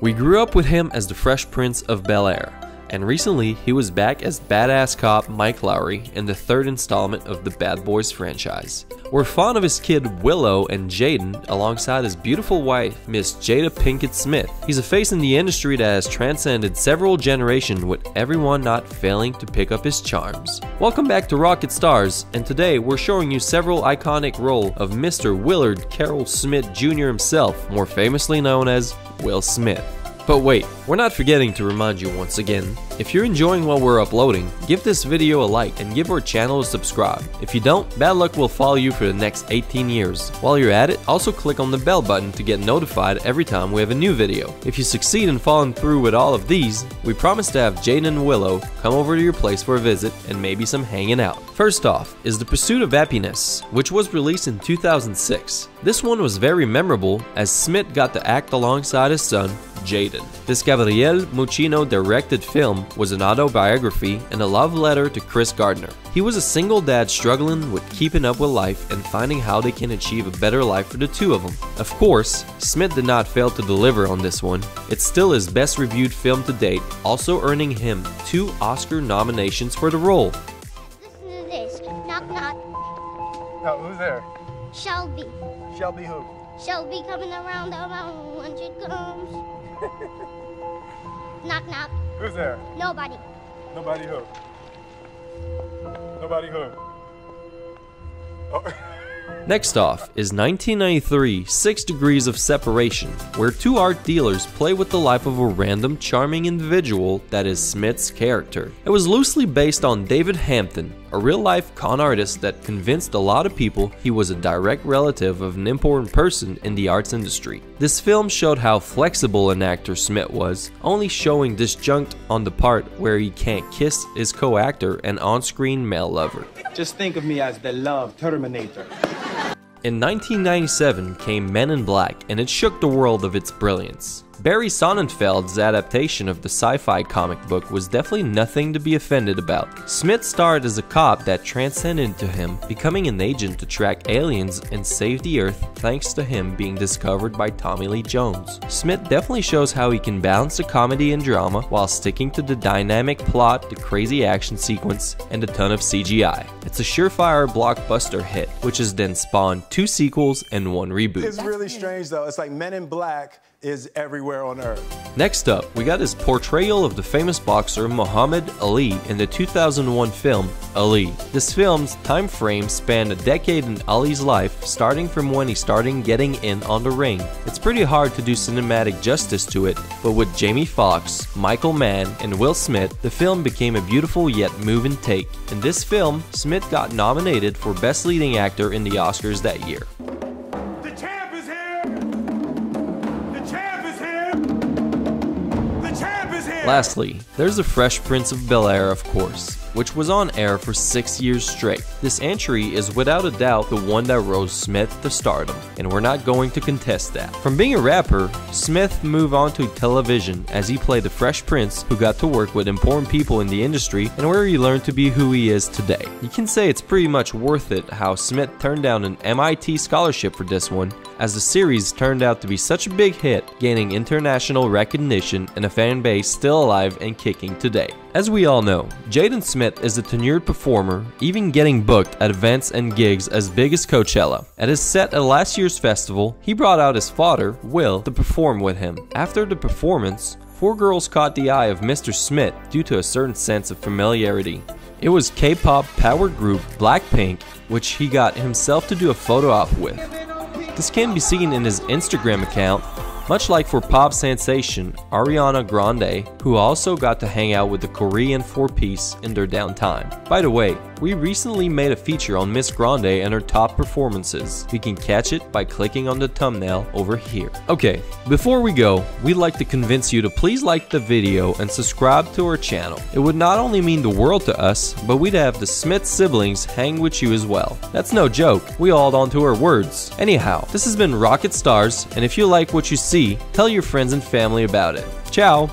We grew up with him as the Fresh Prince of Bel-Air, and recently he was back as badass cop Mike Lowrey in the third installment of the Bad Boys franchise. We're fond of his kid Willow and Jaden alongside his beautiful wife Miss Jada Pinkett Smith. He's a face in the industry that has transcended several generations, with everyone not failing to pick up his charms. Welcome back to Rocket Stars, and today we're showing you several iconic roles of Mr. Willard Carroll Smith Jr. himself, more famously known as Will Smith. But wait, we're not forgetting to remind you once again, if you're enjoying what we're uploading, give this video a like and give our channel a subscribe. If you don't, bad luck will follow you for the next 18 years. While you're at it, also click on the bell button to get notified every time we have a new video. If you succeed in following through with all of these, we promise to have Jaden and Willow come over to your place for a visit and maybe some hanging out. First off is The Pursuit of Happiness, which was released in 2006. This one was very memorable as Smith got to act alongside his son, Jaden. This Gabriel Muccino directed film was an autobiography and a love letter to Chris Gardner. He was a single dad struggling with keeping up with life and finding how they can achieve a better life for the two of them. Of course, Smith did not fail to deliver on this one. It's still his best reviewed film to date, also earning him 2 Oscar nominations for the role. Listen to this. Knock, knock. Oh, who's there? Shelby. Shelby who? Shelby coming around the mountain when she comes. Knock, knock. Who's there? Nobody. Nobody who? Nobody who? Oh. Next off is 1993 6 Degrees of Separation, where 2 art dealers play with the life of a random charming individual that is Smith's character. It was loosely based on David Hampton, a real-life con artist that convinced a lot of people he was a direct relative of an important person in the arts industry. This film showed how flexible an actor Smith was, only showing disjunct on the part where he can't kiss his co-actor and on-screen male lover. Just think of me as the love Terminator. In 1997 came Men in Black, and it shook the world of its brilliance. Barry Sonnenfeld's adaptation of the sci-fi comic book was definitely nothing to be offended about. Smith starred as a cop that transcended to him becoming an agent to track aliens and save the Earth thanks to him being discovered by Tommy Lee Jones. Smith definitely shows how he can balance the comedy and drama while sticking to the dynamic plot, the crazy action sequence, and a ton of CGI. It's a surefire blockbuster hit, which has then spawned 2 sequels and 1 reboot. It's really strange though. It's like Men in Black is everywhere on Earth. Next up, we got his portrayal of the famous boxer Muhammad Ali in the 2001 film Ali. This film's time frame spanned a decade in Ali's life, starting from when he started getting in on the ring. It's pretty hard to do cinematic justice to it, but with Jamie Foxx, Michael Mann, and Will Smith, the film became a beautiful yet moving take. In this film, Smith got nominated for Best Leading Actor in the Oscars that year. Lastly, there's The Fresh Prince of Bel-Air, of course, which was on air for 6 years straight. This entry is without a doubt the one that rose Smith to stardom, and we're not going to contest that. From being a rapper, Smith moved on to television as he played the Fresh Prince, who got to work with important people in the industry and where he learned to be who he is today. You can say it's pretty much worth it how Smith turned down an MIT scholarship for this one, as the series turned out to be such a big hit, gaining international recognition and a fan base still alive and kicking today. As we all know, Jaden Smith is a tenured performer, even getting booked at events and gigs as big as Coachella. At his set at last year's festival, he brought out his father, Will, to perform with him. After the performance, 4 girls caught the eye of Mr. Smith due to a certain sense of familiarity. It was K-pop power group Blackpink, which he got himself to do a photo op with. This can be seen in his Instagram account, much like for pop sensation Ariana Grande, who also got to hang out with the Korean 4-piece in their downtime. By the way, we recently made a feature on Miss Grande and her top performances. You can catch it by clicking on the thumbnail over here. Okay, before we go, we'd like to convince you to please like the video and subscribe to our channel. It would not only mean the world to us, but we'd have the Smith siblings hang with you as well. That's no joke, we all hold on to our words. Anyhow, this has been Rocket Stars, and if you like what you see, tell your friends and family about it. Ciao!